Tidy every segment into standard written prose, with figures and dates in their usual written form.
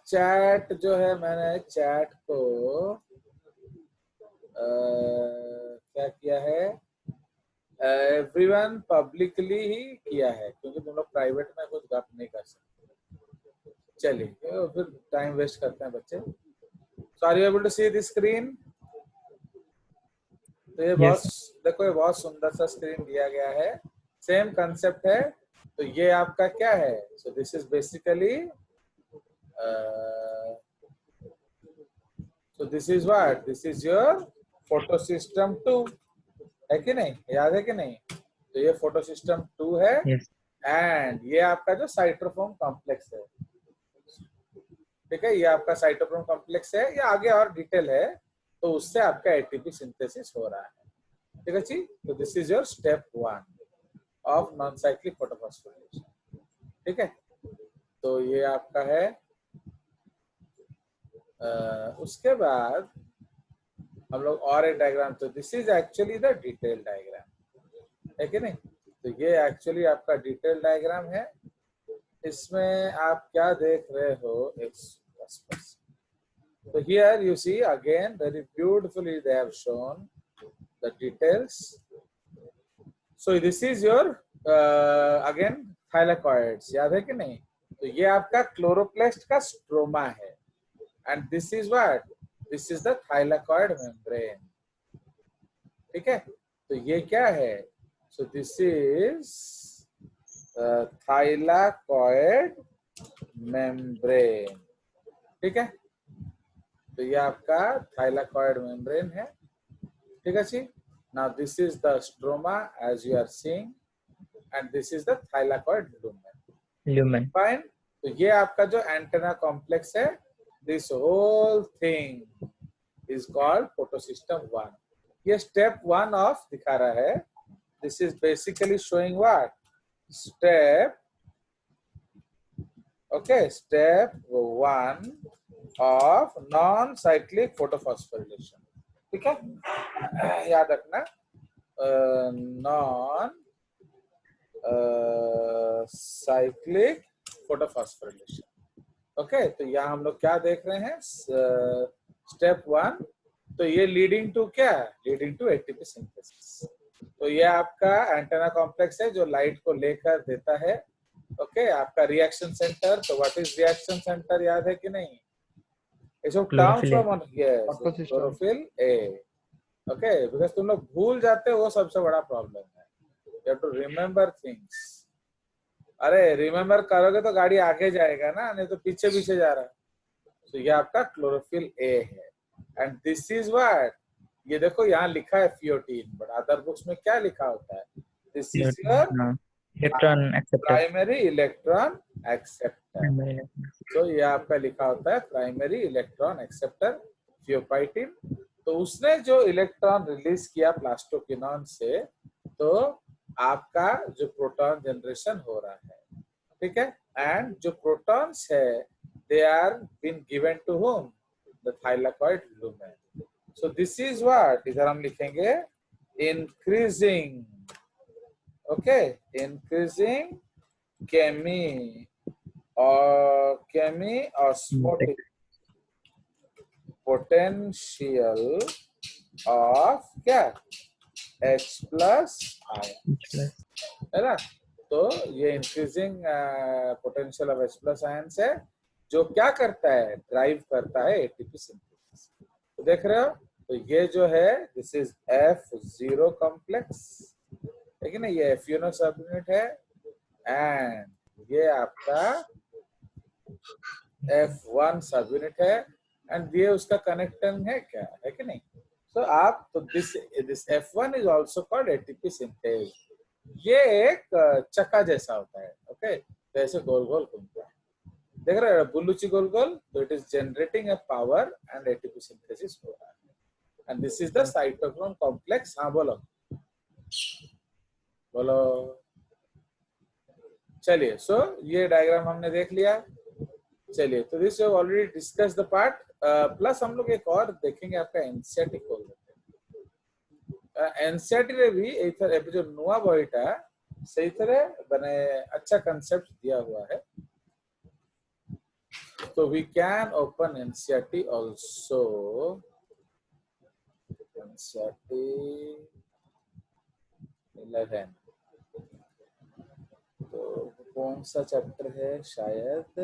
Chat जो है, मैंने चैट को क्या किया है, एवरीवन पब्लिकली ही किया है, क्योंकि तुम लोग प्राइवेट में कुछ गप नहीं कर सकते। चलिए तो फिर टाइम वेस्ट करते हैं बच्चे। So are you able to see the screen? तो ये बहुत, Yes. देखो ये बहुत सुंदर सा स्क्रीन दिया गया है, सेम कंसेप्ट है। तो ये आपका क्या है? सो this is basically, so this is what, this is your photo system 2, है कि नहीं, याद है कि नहीं? तो ये फोटो सिस्टम 2 है, Yes. एंड ये आपका जो साइटोक्रोम कॉम्प्लेक्स है, ठीक है, ये आपका साइटोक्रोम कॉम्प्लेक्स है, ये आगे और डिटेल है, तो उससे आपका एटीपी सिंथेसिस हो रहा है, ठीक है जी। तो this is your step 1 of non cyclic photophosphorylation, ठीक है। तो ये आपका है। उसके बाद हम लोग और एक डायग्राम, तो this is actually the detail diagram, है कि नहीं? तो ये एक्चुअली आपका डिटेल डायग्राम है। इसमें आप क्या देख रहे हो, so here you see again very beautifully they have shown the details. So this is your again thylakoids, याद है कि नहीं? तो ये आपका क्लोरोप्लास्ट का स्ट्रोमा है, and this is what, this is the thylakoid membrane, ठीक है। तो ये क्या है? So this is thylakoid membrane, ठीक है। तो ये आपका thylakoid membrane है, ठीक है जी। Now this is the stroma as you are seeing, and this is the thylakoid lumen. Lumen. Fine. तो ये आपका जो एंटेना कॉम्प्लेक्स है, this whole thing is called photosystem 1. ये step 1 of दिखा रहा है. This is basically showing what? Step, okay, step 1 of non-cyclic photophosphorylation. ठीक है, याद रखना, नॉन साइक्लिक फोटोफॉस्फोरिलेशन, ओके। तो यहाँ हम लोग क्या देख रहे हैं, स्टेप 1, तो ये लीडिंग टू क्या, लीडिंग टू एटीपी सिंथेसिस। तो ये आपका एंटेना कॉम्प्लेक्स है जो लाइट को लेकर देता है, ओके। आपका रिएक्शन सेंटर, तो व्हाट इज रिएक्शन सेंटर, याद है कि नहीं? इसको टर्म्स Chlorophyll. में क्लोरोफिल ए, ओके, बिकॉज तुम लोग भूल जाते हो, वो सबसे बड़ा प्रॉब्लम है। You have to remember things. अरे रिमेम्बर करोगे तो गाड़ी आगे जाएगा ना, नहीं तो पीछे पीछे जा रहा है। तो ये आपका क्लोरोफिल ए है, एंड दिस इज व्हाट, ये देखो यहाँ लिखा है FiO10, बट अदर बुक्स में क्या लिखा होता है? This is your Electron acceptor. Primary electron acceptor. Primary electron. तो ये आपका लिखा होता है प्राइमरी इलेक्ट्रॉन एक्सेप्टर, थियोपाइटिन। तो उसने जो इलेक्ट्रॉन रिलीज किया प्लास्टोक्विनोन से, तो आपका जो प्रोटॉन जनरेशन हो रहा है, ठीक है। एंड जो प्रोटॉन्स है, they are been given to home, the thylakoid lumen. So this is what, इधर हम लिखेंगे इंक्रीजिंग, ओके, इंक्रीजिंग केमी और केमी ऑस्मोटिक पोटेंशियल ऑफ क्या, H+ आयन, है ना। तो ये increasing potential of H+ ions है, जो क्या करता है, ड्राइव करता है एटीपी सिंथेसिस। तो देख रहे हो, तो ये जो है दिस इज F0 कॉम्प्लेक्स, लेकिन ये FUNO सब यूनिट है, एंड ये आपका F1 सब यूनिट है, एंड ये उसका कनेक्शन है क्या, है कि नहीं? तो आप, तो this F1 is also called ATP synthase. ये एक चक्का जैसा होता है, ओके, तो ऐसे गोल गोल घूमता है, देख रहे हो बुल्लुची गोल गोल। तो it is generating A power and ATP synthesis हो रहा है, and this is the cytochrome complex. हाँ बोलो बोलो। चलिए, सो ये डायग्राम हमने देख लिया। चलिए, तो this have already discuss the part, plus हम लोग एक और देखेंगे, आपका एनसीईआरटी खोल देते हैं। एनसीईआरटी रे भी एथर एबे जो नुआ बहिटा सही तरह बने अच्छा कांसेप्ट दिया हुआ है। So we can open NCERT also. NCERT 11. तो कौन सा चैप्टर है? शायद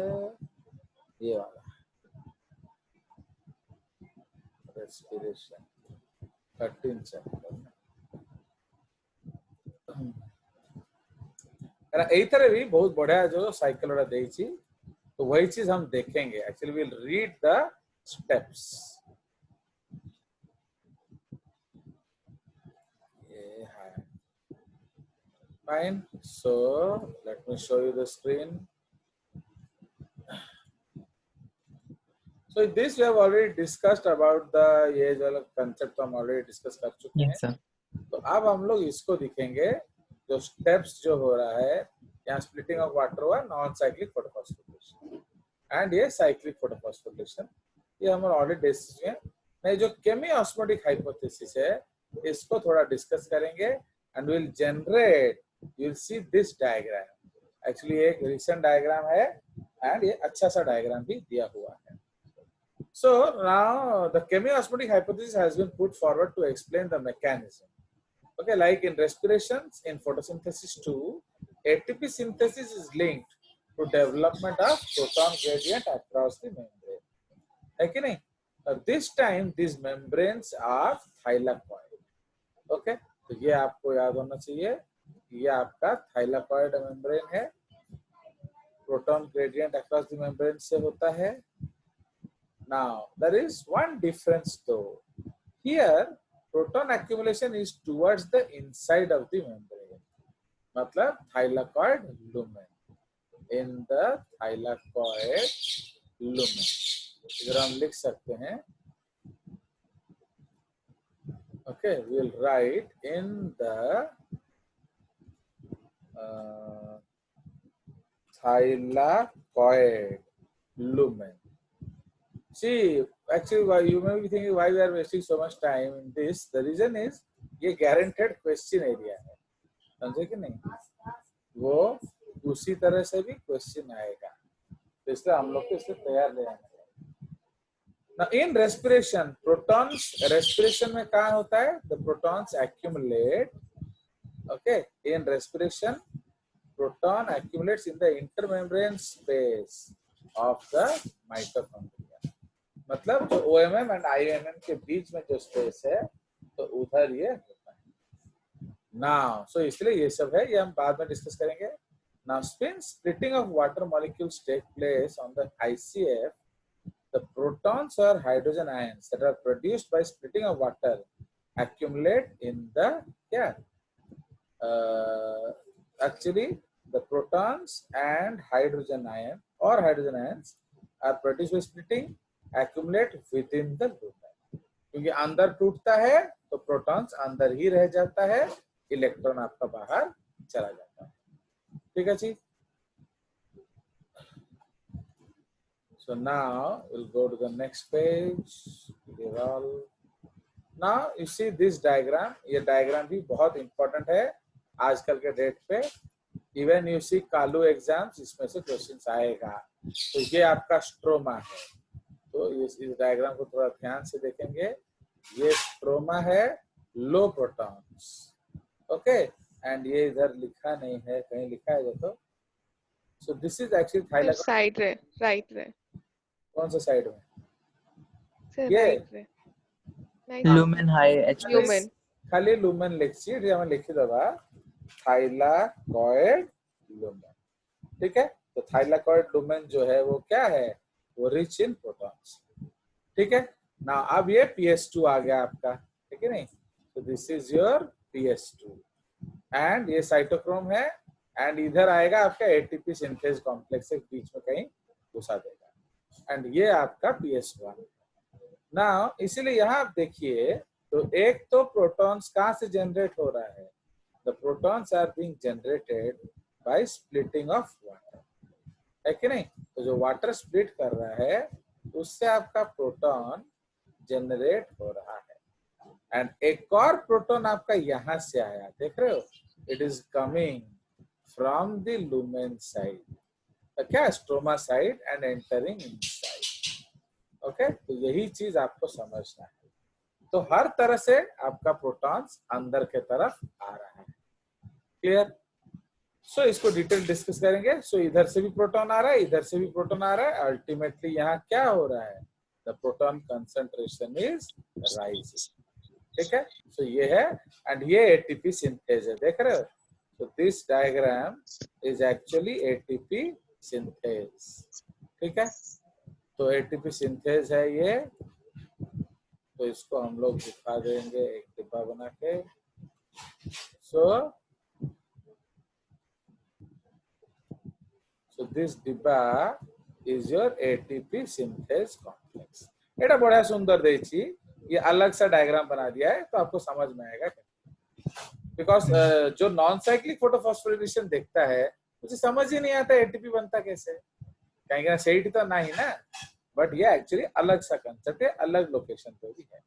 ये वाला, रेस्पिरेशन 13 चैप्टर। यही तरह भी बहुत बढ़िया जो साइकिल वाला देची, तो वही चीज हम देखेंगे। Actually will read the steps. ये है fine. So let me show you the screen. So this we have already discussed about the ये जो concept हम already discuss कर चुके हैं। Yes, sir. तो अब हम लोग इसको दिखेंगे, जो steps जो हो रहा है यहाँ, splitting of water हुआ, नॉन साइक्लिक फोटोफॉस्फोरिलेशन एंड ये साइक्लिक फोटोफॉस्फोरिलेशन, ये हम ऑलरेडी डिस्कस किए। नहीं, जो केमी ऑस्मोटिक हाइपोथेसिस है इसको थोड़ा डिस्कस करेंगे and will generate, you will see this diagram. Actually एक रिसेंट डायग्राम है एंड ये अच्छा सा डायग्राम भी दिया हुआ है। So now the chemiosmotic hypothesis has been put forward to explain the mechanism. Okay, like in respiration, in photosynthesis too, ATP synthesis is linked to development of proton gradient across the membrane. Okay, nahi? This time these membranes are thylakoid. Okay, तो ये आपको याद होना चाहिए, ये आपका thylakoid membrane है, proton gradient across the membrane से होता है। Now, there is one difference though. Here, proton accumulation is towards the inside of the membrane. मतलब thylakoid lumen. In the thylakoid lumen. इधर हम लिख सकते हैं. Okay, we'll write in the thylakoid lumen. See, actually, you may be thinking why we are wasting so much time in this. The reason is ये guaranteed question area है, समझे कि नहीं? वो उसी तरह से भी question आएगा, तो इसलिए हम लोग को इससे तैयार रहना है। Now in respiration, protons respiration में क्या होता है? The protons accumulate. Okay, in respiration, proton accumulates in the intermembrane space of the mitochondria. मतलब जो OMM एंड IMM के बीच में जो स्पेस है, तो उधर ये होता है। Now, so इसलिए ये सब है, ये हम बाद में डिस्कस करेंगे। Now, when splitting of water molecules take place on the ICF, the protons or hydrogen ions that are produced by splitting of water accumulate in the actually the protons and hydrogen ion or hydrogen ions are produced by splitting, accumulate within the lumen. क्योंकि अंदर टूटता है तो protons अंदर ही रह जाता है, electron आपका बाहर चला जाता है। ठीक है जी। So now we'll go to the next page. Now you see this diagram. ये diagram भी बहुत important है आजकल के डेट पे। Even you see Kalu exams, इसमें से क्वेश्चंस आएगा। तो ये आपका स्ट्रोमा है, तो इस डायग्राम को थोड़ा ध्यान से देखेंगे। ये स्ट्रोमा है, लो प्रोटॉन्स, ओके, एंड ये इधर लिखा नहीं है, कहीं लिखा है देखो। सो this is actually thylakoid side रे, राइट रे। कौन सा साइड में? सर ये राइट रे, lumen high HP. ह्यूमन खाली लुमेन लिखी ये हमें लिखी दबा थाइलाकोइड लुमेन। ठीक है, तो थाइलाकोइड लुमेन जो है वो क्या है? वो रिच इन प्रोटॉन्स। ठीक है ना। अब ये PS2 आ गया आपका, ठीक है नहीं? तो this is your PS2 and ये साइटोक्रोम है एंड इधर आएगा आपका ATP सिंथेज कॉम्प्लेक्स के बीच में कहीं घुसा देगा एंड ये आपका PS1 ना। इसीलिए यहाँ आप देखिए, तो एक तो प्रोटॉन्स कहाँ से जनरेट हो रहा है? The protons are being generated by splitting of water, है कि नहीं? तो जो वाटर स्प्लिट कर रहा है उससे आपका प्रोटॉन जनरेट हो रहा है एंड एक और प्रोटॉन आपका यहां से आया, देख रहे हो? It is coming from the lumen side, क्या stroma side and entering inside. Okay, तो यही चीज आपको समझना है। तो हर तरह से आपका प्रोटॉन्स अंदर के तरफ आ रहा है। क्लियर? सो इसको डिटेल डिस्कस करेंगे। सो इधर से भी प्रोटॉन आ रहा है, इधर से भी प्रोटॉन आ रहा है। अल्टीमेटली यहाँ क्या हो रहा है? The proton concentration is rising. ठीक है, सो ये है, एंड ये एटीपी सिंथेज है, देख रहे हो? So this diagram is actually ATP synthase. ठीक है, तो ATP synthase है ये। तो इसको हम लोग दिखा देंगे एक डिब्बा बना के। So this डिब्बा is your ATP synthase complex. एटा बड़ा सुंदर देची, ये अलग सा डायग्राम बना दिया है तो आपको समझ में आएगा। बिकॉज जो नॉन साइक्लिक फोटोफॉस्फोरिलेशन देखता है उसे समझ ही नहीं आता एटीपी बनता कैसे, कहेंगे ना सेट तो नहीं ना, बट ये एक्चुअली अलग सा कंसेप्ट है, अलग लोकेशन पे भी है।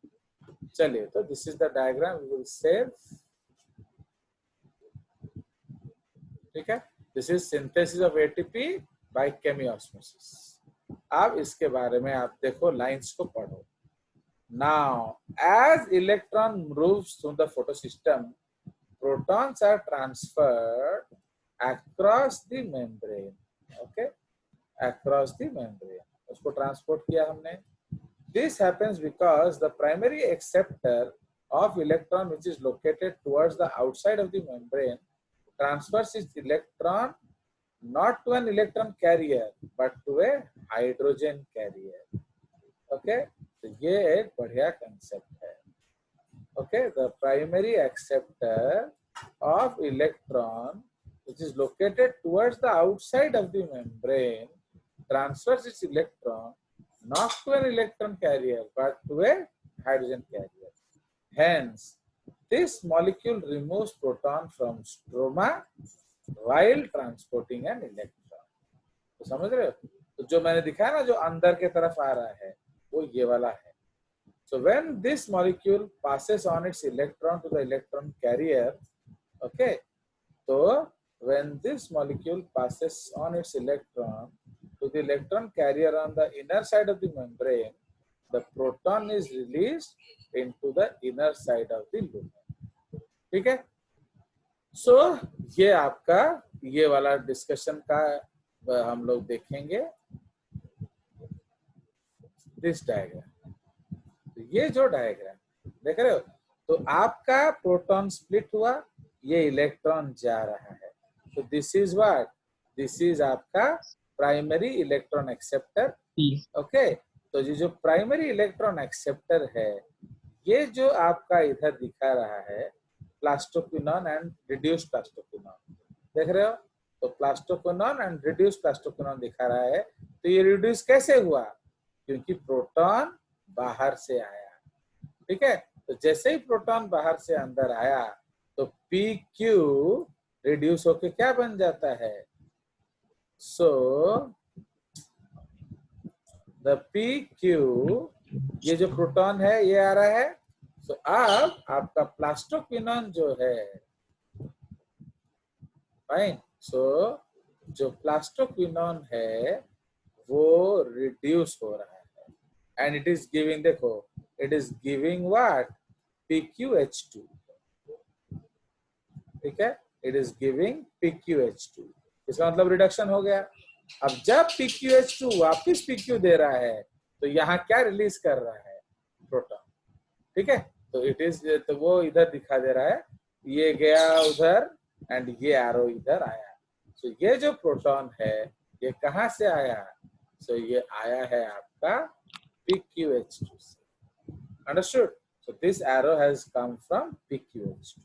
चलिए, तो this is the diagram we will save. ठीक है, this is synthesis of ATP by chemiosmosis. अब इसके बारे में आप देखो, लाइंस को पढ़ो। Now as electron moves through the photosystem, protons are transferred across the membrane. Okay, across the membrane, उसको transport किया हमने। This happens because the primary acceptor of electron, which is located towards the outside of the membrane, transfers its electron not to an electron carrier but to a hydrogen carrier. Okay, तो ये एक बढ़िया concept है। Okay, the primary acceptor of electron, which is located towards the outside of the membrane, transfers its electron not to an electron carrier but to a hydrogen carrier. Hence, this molecule removes proton from stroma while transporting an electron. तो समझ रहे हो? तो जो मैंने दिखाया ना, जो अंदर के तरफ आ रहा है, वो ये वाला है। So when this molecule passes on its electron to the electron carrier, okay, so when this molecule passes on its electron to the electron carrier on the inner side of the membrane, the proton is released into the inner side of the lumen. ठीक है, so ये आपका ये वाला discussion का हम लोग देखेंगे। दिस डायग्राम, ये जो डायग्राम देख रहे हो, तो आपका प्रोटॉन स्प्लिट हुआ, ये इलेक्ट्रॉन जा रहा है। तो this is what, this is आपका प्राइमरी इलेक्ट्रॉन एक्सेप्टर। ओके, तो ये जो प्राइमरी इलेक्ट्रॉन एक्सेप्टर है, ये जो आपका इधर दिखा रहा है प्लास्टोक्विनोन एंड रिड्यूस्ड प्लास्टोक्विनोन, देख रहे हो? तो प्लास्टोक्विनोन एंड रिड्यूस्ड प्लास्टोक्विनोन दिखा रहा है। तो ये रिड्यूस कैसे हुआ? क्योंकि प्रोटॉन बाहर से आया। ठीक है, तो जैसे ही प्रोटॉन बाहर से अंदर आया तो PQ रिड्यूस होके क्या बन जाता है? सो द PQ, ये जो प्रोटॉन है ये आ रहा है। सो अब आपका प्लास्टोक्विनोन जो है, फाइन, सो जो प्लास्टोक्विनोन है वो रिड्यूस हो रहा है एंड इट इज गिविंग, देखो it is giving what? PQH2. ठीक है, it is giving PQH2। इसका मतलब रिडक्शन हो गया। अब जब PQH2 वापिस PQ दे रहा है तो यहाँ क्या रिलीज कर रहा है? प्रोटॉन। ठीक है, तो इट इज, तो वो इधर दिखा दे रहा है, ये गया उधर एंड ये एरो इधर आया। तो ये जो प्रोटॉन है ये कहाँ से आया? सो ये आया है आपका PQH2 से। Understood? So this arrow has come from PQH2.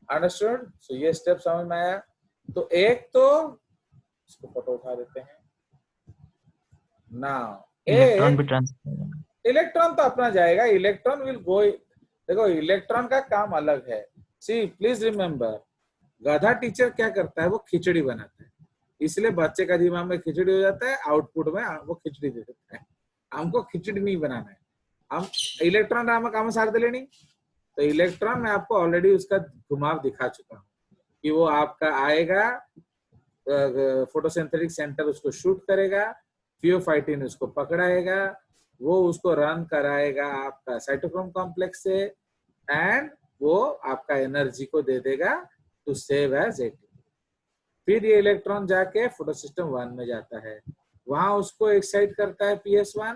Understood? So ये स्टेप समझ में आया। तो एक तो इसको फोटो उठा देते हैं। Now इलेक्ट्रॉन भी ट्रांसफर, इलेक्ट्रॉन तो अपना जाएगा, इलेक्ट्रॉन विल गो। देखो इलेक्ट्रॉन का काम अलग है। सी प्लीज रिमेम्बर, गधा टीचर क्या करता है? वो खिचड़ी बनाता है, इसलिए बच्चे का दिमाग में खिचड़ी हो जाता है, आउटपुट में वो खिचड़ी दे देता है। हमको खिचड़ी नहीं बनाना है, हम इलेक्ट्रॉन आम काम सार दे लेनी। तो इलेक्ट्रॉन में आपको ऑलरेडी उसका घुमाव दिखा चुका हूँ कि वो आपका आएगा, फोटोसिंथेटिक सेंटर उसको शूट करेगा, थियोफाइटिन उसको पकड़ाएगा, वो उसको रन कराएगा आपका साइटोक्रोम कॉम्प्लेक्स से, एंड वो आपका एनर्जी को दे देगा टू सेव एज एटीपी। फिर ये इलेक्ट्रॉन जाके फोटोसिस्टम 1 में जाता है, वहां उसको एक्साइट करता है PS1,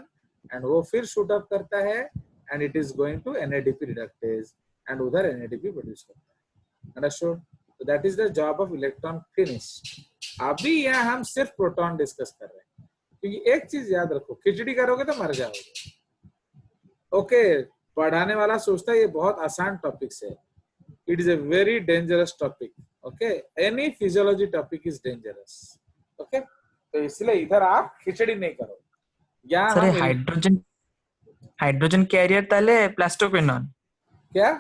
एंड वो फिर शूट अप करता है, and it is going to NADP reductase, and उधर NADP प्रोड्यूस करता है। अंडरस्टूड? तो that is the job of electron chemist. अभी यहाँ हम सिर्फ प्रोटॉन डिस्कस कर रहे हैं, क्योंकि एक चीज याद रखो, खिचड़ी करोगे तो मर जाओगे। ओके, पढ़ाने वाला सोचता है ये बहुत आसान टॉपिक है, it is a very dangerous topic. Okay, any physiology topic is dangerous. Okay, तो इसलिए इधर आप खिचड़ी नहीं करो। यहाँ सर हम हाइड्रोजन कैरियर ताले प्लास्टोक्विनोन क्या?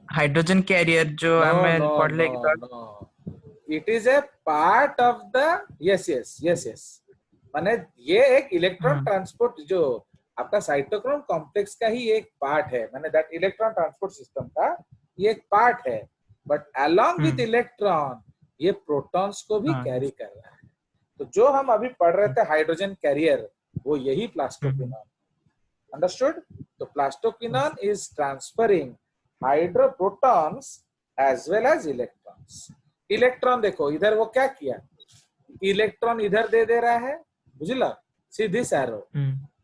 हाइड्रोजन कैरियर जो नो हमें नो पढ़ नो लेगी तो no, it is a part of the, yes yes yes yes, माने ये एक इलेक्ट्रॉन ट्रांसपोर्ट, जो आपका साइटोक्रोम कॉम्प्लेक्स का ही एक पार्ट है, माने दैट इलेक्ट्रॉन ट्रांसपोर्ट सिस्टम का ये एक पार्ट है, बट अलोंग विद इलेक्ट्रॉन ये प्रोटॉन्स को भी कैरी कर रहा है। तो जो हम अभी पढ़ रहे थे हाइड्रोजन कैरियर, वो यही प्लास्टोक्विनोन। अंडरस्टूड? तो plastoquinone is transferring hydroprotons as well as electrons. Electron देखो इधर वो क्या किया, इलेक्ट्रॉन इधर दे दे रहा है, बुझला, सी दिस एरो,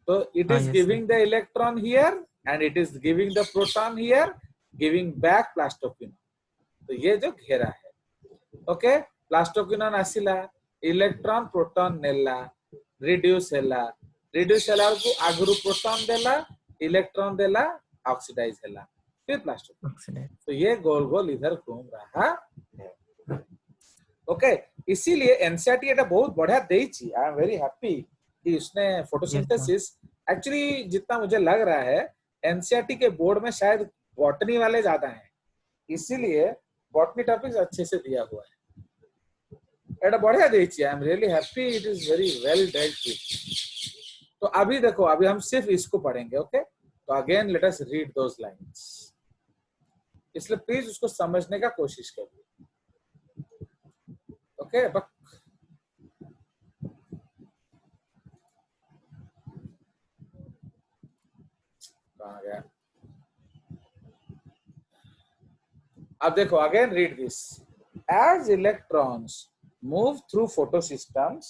तो it is giving the electron here and it is giving the proton here, giving back plastoquinone. तो ये जो घेरा है, ओके, प्लास्टोक्विनोन आसिला, इलेक्ट्रॉन प्रोटॉन नेला, रिड्यूस हैला, रिड्यूस हैला को आगरु प्रोटॉन देला, इलेक्ट्रॉन देला, ऑक्सीडाइज हैला, फिर प्लास्टोक्विनोन। तो ये गोल गोल इधर घूम रहा है। ओके, इसीलिए एनसीईआरटी एटा बहुत बढ़िया देइची। आई एम वेरी हैप्पी कि उसने फोटोसिंथेसिस, एक्चुअली जितना मुझे लग रहा है एनसीईआरटी के बोर्ड में शायद बॉटनी वाले ज्यादा हैं, इसीलिए बॉटनी टॉपिक्स अच्छे से दिया हुआ है। एटा बढ़िया देइची, I am really happy, it is very well dealt with. तो अभी देखो, अभी हम सिर्फ इसको पढ़ेंगे। ओके, तो अगेन लेट अस रीड दोस लाइंस, इसलिए प्लीज उसको समझने का कोशिश करिए। ओके, कहाँ गया? अब देखो, again read this. As electrons move through photosystems,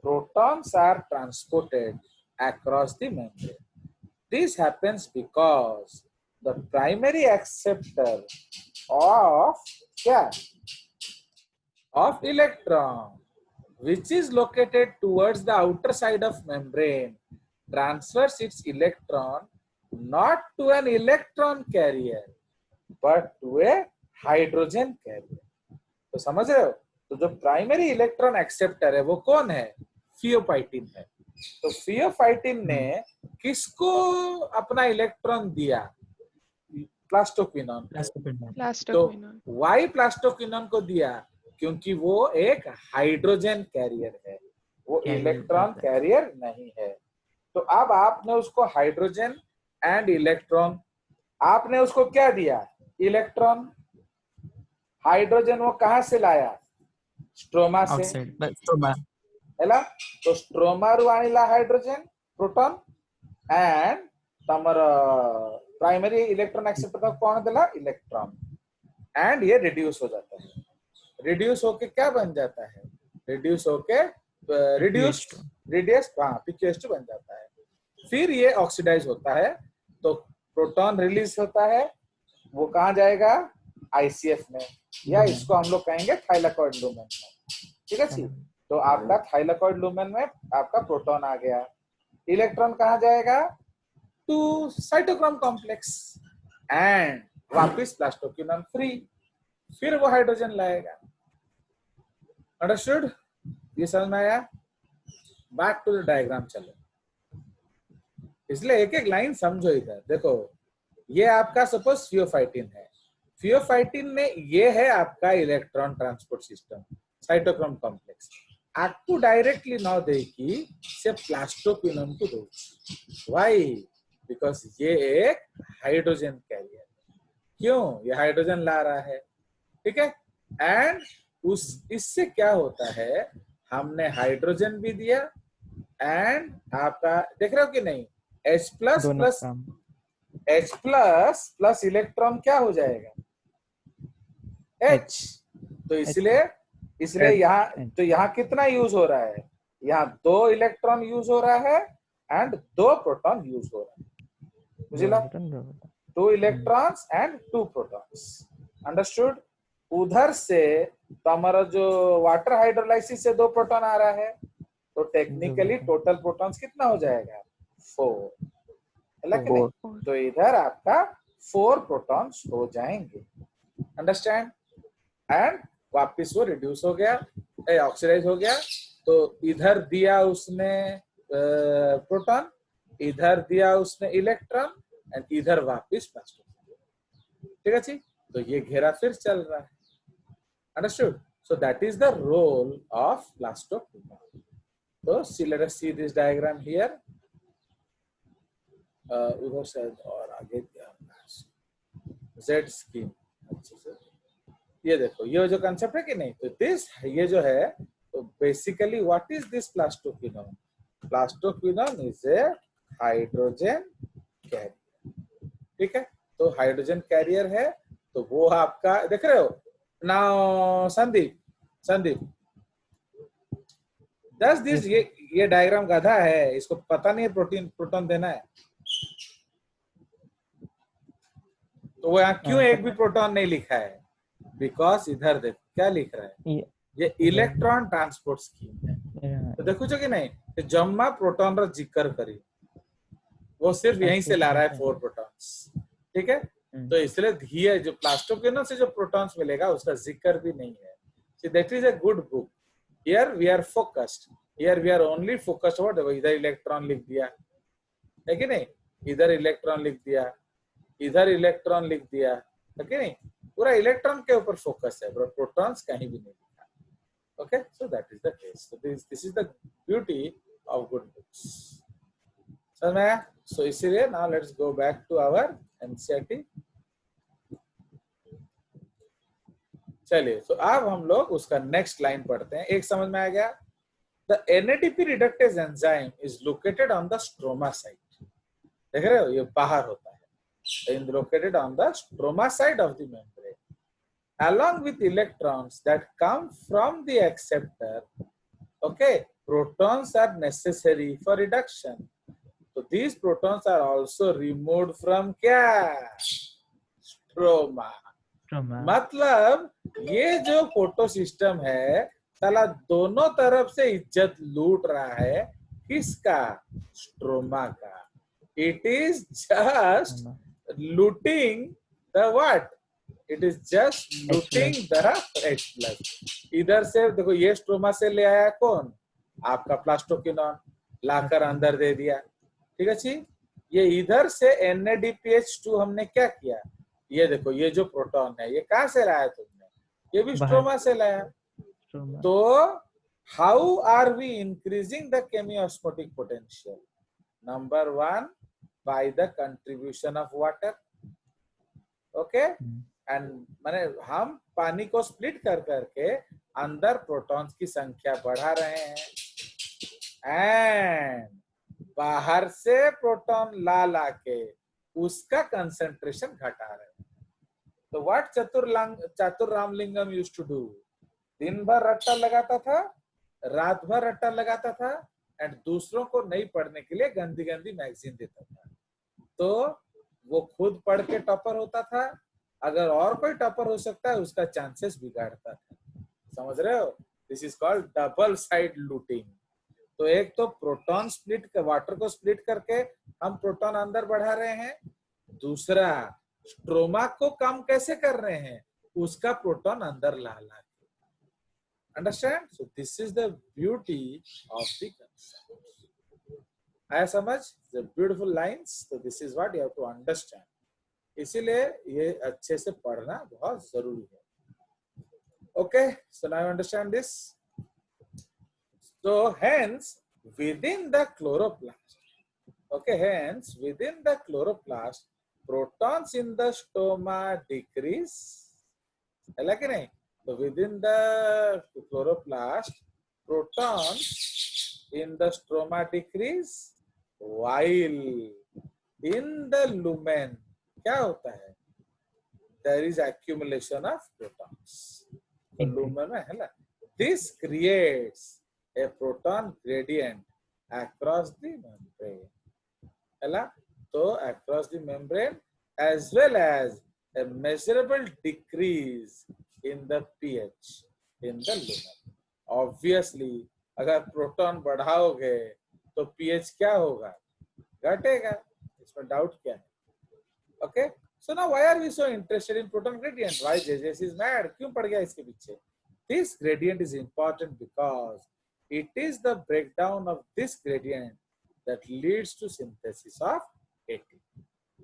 protons are transported across the membrane. This happens because the primary acceptor of electron, which is located towards the outer side of membrane, transfers its electron not to an electron carrier but to a hydrogen carrier. तो समझ रहे हो? तो जो primary electron acceptor है वो कौन है? थियोफाइटिन है। तो थियोफाइटिन ने किसको अपना इलेक्ट्रॉन दिया? प्लास्टोक्विनोन। तो वाई प्लास्टोक्विनोन को दिया? क्योंकि वो एक हाइड्रोजन कैरियर है, वो इलेक्ट्रॉन कैरियर नहीं है। तो अब आपने उसको हाइड्रोजन एंड इलेक्ट्रॉन, आपने उसको क्या दिया? इलेक्ट्रॉन। हाइड्रोजन वो कहां से लाया? स्ट्रोमा से, है ना? तो स्ट्रोमा रु आनिला हाइड्रोजन प्रोटॉन एंड तमर प्राइमरी इलेक्ट्रॉन एक्सेप्टर कौन देला? इलेक्ट्रॉन। एंड ये रिड्यूस हो जाता है। रिड्यूस होके क्या बन जाता है? रिड्यूस होके PQ2 बन जाता है। फिर ये ऑक्सीडाइज होता है, तो प्रोटॉन रिलीज होता है, वो कहाँ जाएगा? ICF में, या इसको हम लोग कहेंगे थाइलाकॉइड लूमेन में। ठीक है जी? तो आपका थाइलाकॉइड लूमेन में आपका प्रोटॉन आ गया, इलेक्ट्रॉन कहाँ जाएगा? टू साइटोक्रोम कॉम्प्लेक्स एंड वापिस प्लास्टोक्विनोन फ्री, फिर वो हाइड्रोजन लाएगा। अंडरस्टूड? ये समझ में आया? बैक टू द डायग्राम चलो। इसलिए एक एक लाइन समझो इधर। देखो, ये आपका सपोज थियोफाइटिन है, थियोफाइटिन में ये है आपका electron transport system cytochrome complex. आपको डायरेक्टली न दे कि से प्लास्टोक्विनोन को दो। व्हाई? बिकॉज ये एक हाइड्रोजन कैरियर है। क्यों? ये हाइड्रोजन ला रहा है, ठीक है? एंड इससे क्या होता है, हमने हाइड्रोजन भी दिया एंड आपका, देख रहे हो कि नहीं, H प्लस दोनों प्लस काम H प्लस प्लस इलेक्ट्रॉन क्या हो जाएगा? H। तो इसलिए इसलिए यहाँ तो यहाँ कितना यूज हो रहा है? यहाँ 2 इलेक्ट्रॉन यूज हो रहा है एंड 2 प्रोटॉन यूज हो रहा है। बुझिला? 2 इलेक्ट्रॉन्स एंड 2 प्रोटॉन्स। अंडरस्टूड? उधर से तो हमारा जो वाटर हाइड्रोलाइसिस से 2 प्रोटॉन आ रहा है, तो टेक्निकली टोटल प्रोटॉन्स कितना हो जाएगा? 4। है कि नहीं? तो इधर आपका 4 प्रोटॉन्स हो जाएंगे। अंडरस्टैंड? एंड वापिस वो रिड्यूस हो गया, ऑक्सीडाइज हो गया। तो इधर दिया उसने प्रोटॉन, इधर दिया उसने इलेक्ट्रॉन एंड इधर वापिस प्लास्टो। ठीक है जी? तो ये घेरा फिर चल रहा है। Understood? So that is the role of plastoquinone. तो let us see this diagram here. उधर से और आगे जेड स्कीम। अच्छा सर, ये देखो ये जो कंसेप्ट है कि नहीं, तो दिस ये जो है, तो basically what is this plastoquinone? Plastoquinone is a hydrogen carrier. ठीक है? तो हाइड्रोजन कैरियर है, तो वो आपका देख रहे हो ना? संदीप दस दिस ये डायग्राम गधा है, इसको पता नहीं है प्रोटॉन देना है। तो वो यहाँ क्यों एक भी प्रोटॉन नहीं लिखा है? बिकॉज इधर देखो क्या लिख रहा है, ये इलेक्ट्रॉन ट्रांसपोर्ट स्कीम है। तो देखो जो कि नहीं, तो जम्मा प्रोटॉन रा जिक्र करी, वो सिर्फ यहीं से ला रहा है 4 प्रोटॉन्स। ठीक है? तो इसलिए ये जो प्लास्टोक्विनोन से जो प्रोटॉन्स मिलेगा उसका जिक्र भी नहीं है। So that is a good book. Here we are focused. Here we are only focused what? इधर इलेक्ट्रॉन लिख दिया है कि नहीं, इधर इलेक्ट्रॉन लिख दिया, इधर इलेक्ट्रॉन लिख दिया है कि नहीं, पूरा इलेक्ट्रॉन के ऊपर फोकस है, प्रोटॉन्स कहीं भी नहीं लिखा। Okay, so that is the case. So this is the beauty of good books. समझ में आया? सो इसीलिए now let's go back to our NCERT. चलिए, तो अब हम लोग उसका नेक्स्ट लाइन पढ़ते हैं। एक समझ में आ गया? The NADP reductase enzyme is located on the stroma site. देख रहे हो, ये बाहर होता है, located on the stroma side of the membrane, along with electrons that come from the acceptor. Okay, protons are necessary for reduction. So these protons are also removed from क्या? Stroma. मतलब ये जो फोटो सिस्टम है, साला दोनों तरफ से इज्जत लूट रहा है। किसका? स्ट्रोमा का। It is just looting the what? It is just looting the H+। इधर से देखो, ये स्ट्रोमा से ले आया कौन? आपका प्लास्टोक्विनोन, लाकर अंदर दे दिया। ठीक है जी? ये इधर से NADPH2 हमने क्या किया? ये देखो, ये जो प्रोटॉन है, ये कहाँ से लाया तुमने? ये भी स्ट्रोमा से लाया। तो how are we increasing the chemiosmotic potential? Number 1, by the contribution of water. Okay, and माने हम पानी को स्प्लिट कर करके अंदर प्रोटॉन्स की संख्या बढ़ा रहे हैं, एंड बाहर से प्रोटॉन ला के उसका कंसंट्रेशन घटा रहे हैं। तो व्हाट चतुर रामलिंगम यूज्ड टू डू? दिन भर रट्टा लगाता था, रात भर रट्टा लगाता था, एंड दूसरों को नहीं पढ़ने के लिए गंदी गंदी मैगजीन देता था। तो वो खुद पढ़ के टॉपर होता था, अगर और कोई टॉपर हो सकता है उसका चांसेस बिगाड़ता था। समझ रहे हो? This is called double side looting. तो एक तो प्रोटॉन स्प्लिट, वाटर को स्प्लिट करके हम प्रोटॉन अंदर बढ़ा रहे हैं, दूसरा स्ट्रोमा को कम कैसे कर रहे हैं? उसका प्रोटॉन अंदर ला के। Understand? So this is the beauty of the concept. आया समझ? The beautiful lines. तो this is what you have to understand. इसीलिए ये अच्छे से पढ़ना बहुत जरूरी है। Okay, so now you understand this. So hence within the chloroplast, okay, hence within the chloroplast, protons in the stoma decrease. है कि नहीं? So within the chloroplast, protons in the stroma decrease, while in the lumen क्या होता है, there is accumulation of protons. तो lumen में है ना, this creates a proton gradient across the membrane, है ना. तो across the membrane as well as a measurable decrease in the pH in the lumen. Obviously अगर प्रोटॉन बढ़ाओगे तो pH क्या होगा, घटेगा, इसमें डाउट क्या है. Okay, so now why are we so interested in proton gradient? Why JJC is mad? क्यों पड़ गया इसके पीछे? This gradient is important because it is the breakdown of this gradient that leads to synthesis of ATP.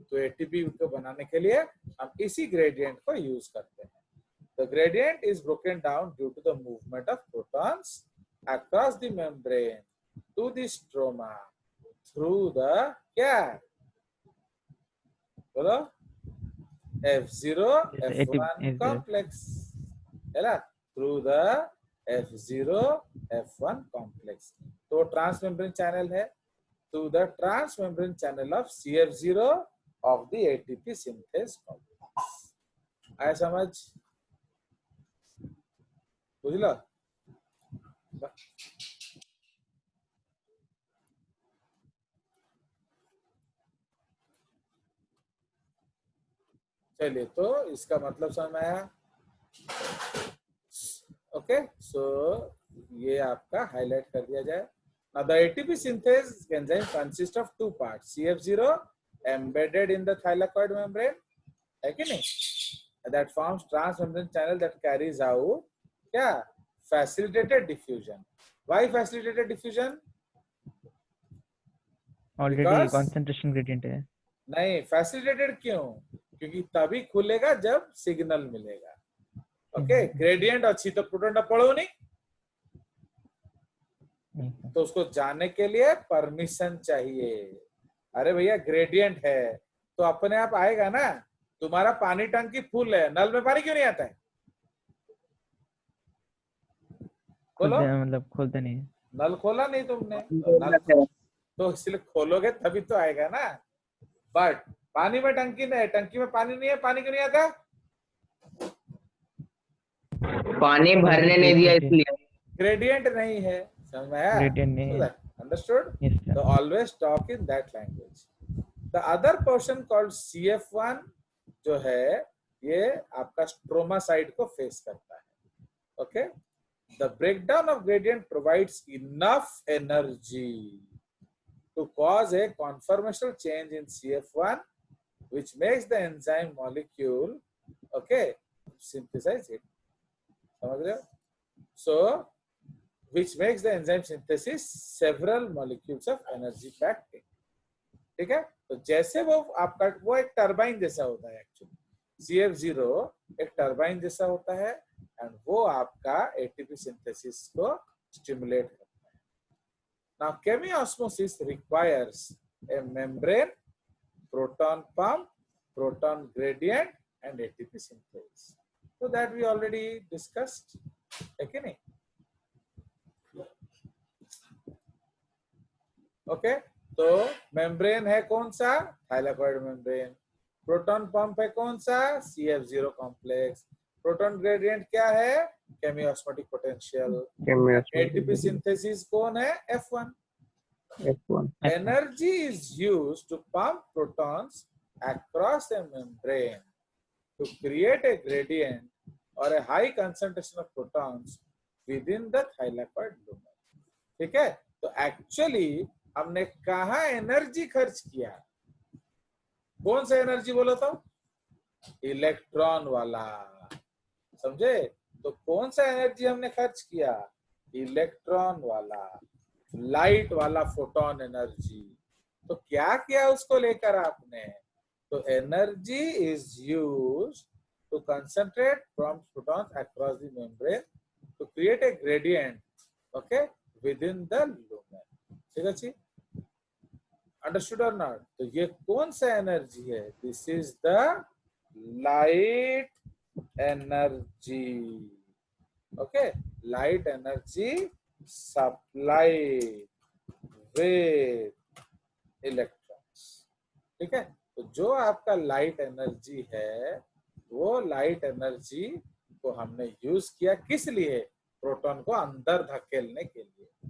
तो ATP को बनाने के लिए हम इसी gradient को use करते हैं. The gradient is broken down due to the movement of protons across the membrane to the stroma through the क्या बोलो F0 F1 complex, है ना, through the F0 F1 complex. तो transmembrane channel है, through the transmembrane channel of CF0 of the ATP synthase complex. आया समझ, बुझलो. चलिए, तो इसका मतलब समझ में आया. ओके, सो ये आपका हाईलाइट कर दिया जाए. Now the ATP synthase enzyme consists of two parts, CF0 embedded in the thylakoid membrane, है कि नहीं, that forms transmembrane channel that carries out क्या, facilitated diffusion. Why facilitated diffusion? Already concentration gradient है. नहीं, facilitated क्यों, क्योंकि तभी खुलेगा जब सिग्नल मिलेगा. ओके, ग्रेडियंट अच्छी तो प्रोटॉन पढ़ो नहीं, तो उसको जाने के लिए परमिशन चाहिए. अरे भैया ग्रेडियंट है तो अपने आप आएगा ना. तुम्हारा पानी टंकी फुल है, नल में पानी क्यों नहीं आता है, बोलो. मतलब खोलते नहीं, नल खोला नहीं तुमने, नल तो इसलिए खोलोगे तभी तो आएगा ना. बट पानी में टंकी नहीं है, टंकी में पानी नहीं है, पानी क्यों नहीं आता, पानी भरने नहीं दिया इसलिए. ग्रेडियंट नहीं है. समझ में आया, ग्रेडियंट नहीं है. अंडरस्टूड. तो always talk in that language. The other portion called CF1 जो है ये आपका स्ट्रोमा साइड को फेस करता है. Okay, the breakdown of gradient provides enough energy to cause a conformational change in CF1 which makes the enzyme molecule, okay, synthesize it. समझ रहे हो? So which makes the enzyme synthesis several molecules of energy packed in. ठीक है, तो जैसे वो आपका वो एक टरबाइन जैसा होता है एक्चुअली. CF0 एक टरबाइन जैसा होता है एंड वो आपका ATP सिंथेसिस को स्टिमुलेट करता है. Now chemiosmosis requires a membrane, proton pump, proton gradient and ATP synthase. So that we already discussed. है नहीं? Okay, तो membrane है कौन सा, thylakoid membrane. प्रोटॉन पंप है कौन सा, CF0 कॉम्प्लेक्स. प्रोटॉन ग्रेडियंट क्या है, केमियोस्मोटिक पोटेंशियल. एटीपी सिंथेसिस कौन है, F1. Energy is used to pump protons across a membrane to create a gradient or a high concentration of protons within the thylakoid lumen. ठीक है, तो actually हमने कहाँ energy खर्च किया, कौन सा एनर्जी बोलो तो, इलेक्ट्रॉन वाला. समझे, तो कौन सा एनर्जी हमने खर्च किया, इलेक्ट्रॉन वाला, लाइट वाला, फोटोन एनर्जी. तो क्या किया उसको लेकर आपने, तो energy is used to concentrate from photons across the membrane to create a gradient, okay, within the lumen. ठीक है जी, अंडरस्टूड और नॉट. तो ये कौन सा एनर्जी है, this is the light energy. Okay, light energy supplied with electrons. ठीक है, तो जो आपका लाइट एनर्जी है वो लाइट एनर्जी को हमने यूज किया किस लिए? प्रोटॉन को अंदर धकेलने के लिए।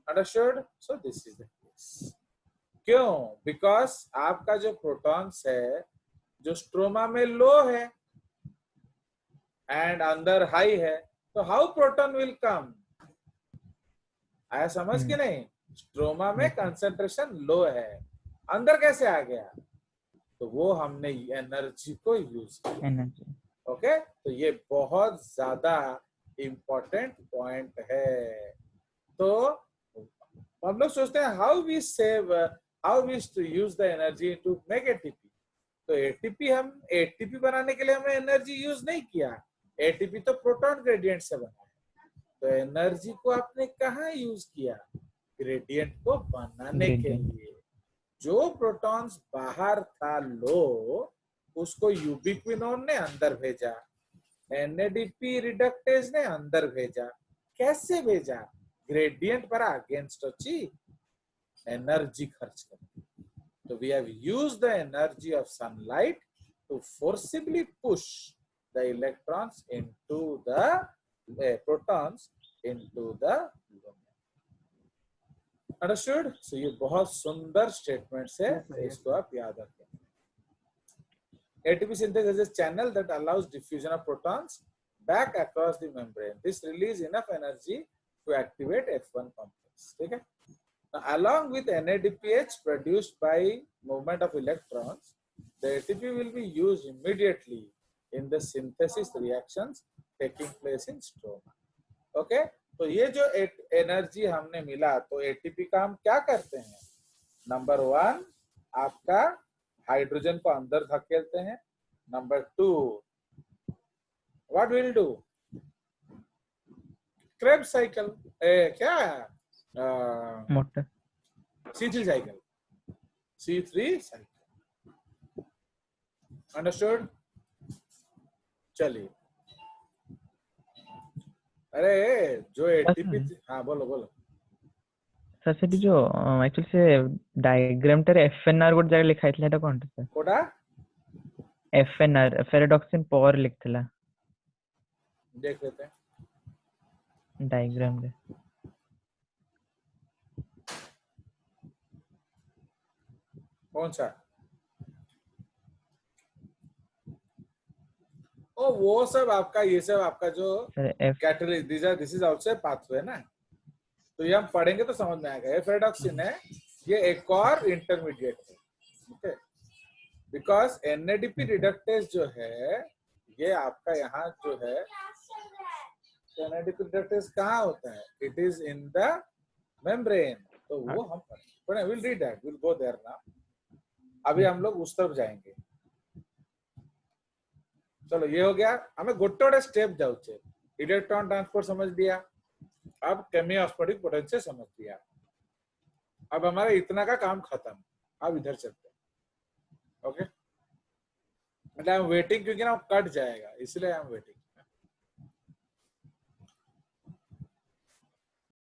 Understood? So this is the case. क्यों? बिकॉज आपका जो प्रोटॉन्स है जो स्ट्रोमा में लो है एंड अंदर हाई है, तो हाउ प्रोटॉन विल कम? आया समझ कि नहीं? स्ट्रोमा में कंसंट्रेशन लो है, अंदर कैसे आ गया? तो वो हमने एनर्जी को यूज किया। एनर्जी। ओके, तो ये बहुत ज्यादा इंपॉर्टेंट पॉइंट है। तो हम लोग सोचते हैं how we use the energy to make ATP. तो एटीपी हम एटीपी बनाने के लिए हमने एनर्जी यूज नहीं किया, एटीपी तो प्रोटॉन ग्रेडियंट से बना है। तो एनर्जी को आपने कहाँ यूज किया? ग्रेडियंट को बनाने के लिए। जो प्रोटॉन्स बाहर था लो, उसको यूबिक्विनोन ने अंदर भेजा, एनएडीपी रिडक्टेज ने अंदर भेजा। कैसे भेजा? ग्रेडियंट पर अगेंस्ट अच्छी एनर्जी खर्च कर। तो we have used the energy of sunlight to forcibly push the electrons into the protons into the lumen. Understood? So ये बहुत सुंदर स्टेटमेंट्स है, इसको आप याद रखें। ATP synthesis is a channel that allows diffusion of protons back across the membrane. This releases enough energy to activate F1 complex. ठीक है? Now, along with NADPH produced by movement of electrons, the ATP will be used immediately in the synthesis reactions taking place in stroma. Okay? तो ये जो energy हमने मिला, तो ATP का हम क्या करते हैं? नंबर 1 आपका हाइड्रोजन को अंदर धकेलते हैं। Number 2 what will do? Krebs cycle, क्या मोटर C3 cycle, C3 cycle. Understood? चलिए, अरे जो एटीपी, हाँ बोलो बोलो। सर सेठी जो एक्चुअली से डायग्राम टारे एफएनआर गोट जाय लिखा हैतला, एटा कोनटा सर? कोडा एफएनआर फेराडॉक्सिन पावर लिखथला, देख लेते हैं डायग्राम रे। कौन सा? ओ वो सब आपका, ये सब आपका जो sir F catalyst, this is also pathway ना, तो ये हम पढ़ेंगे तो समझ में आएगा। फेराडॉक्सिन है, ये एक और इंटरमीडिएट है। ओके, बिकॉज एनएडीपी रिडक्टेज जो है ये आपका यहाँ जो है, एनएडीपी रिडक्टेज कहाँ होता है? It is in the membrane. तो वो हम पढ़ेंगे, will read that, will go there now. अभी हम लोग उस तरफ जाएंगे। चलो ये हो गया, हमें गोटे स्टेप जाऊे। इलेक्ट्रॉन ट्रांसपोर्ट समझ लिया, अब केमियोस्मोटिक पोटेंशियल समझ लिया। अब हमारा इतना का काम खत्म, अब इधर चलते हैं। ओके, मतलब आई एम वेटिंग, क्योंकि ना कट जाएगा, इसलिए आई एम वेटिंग।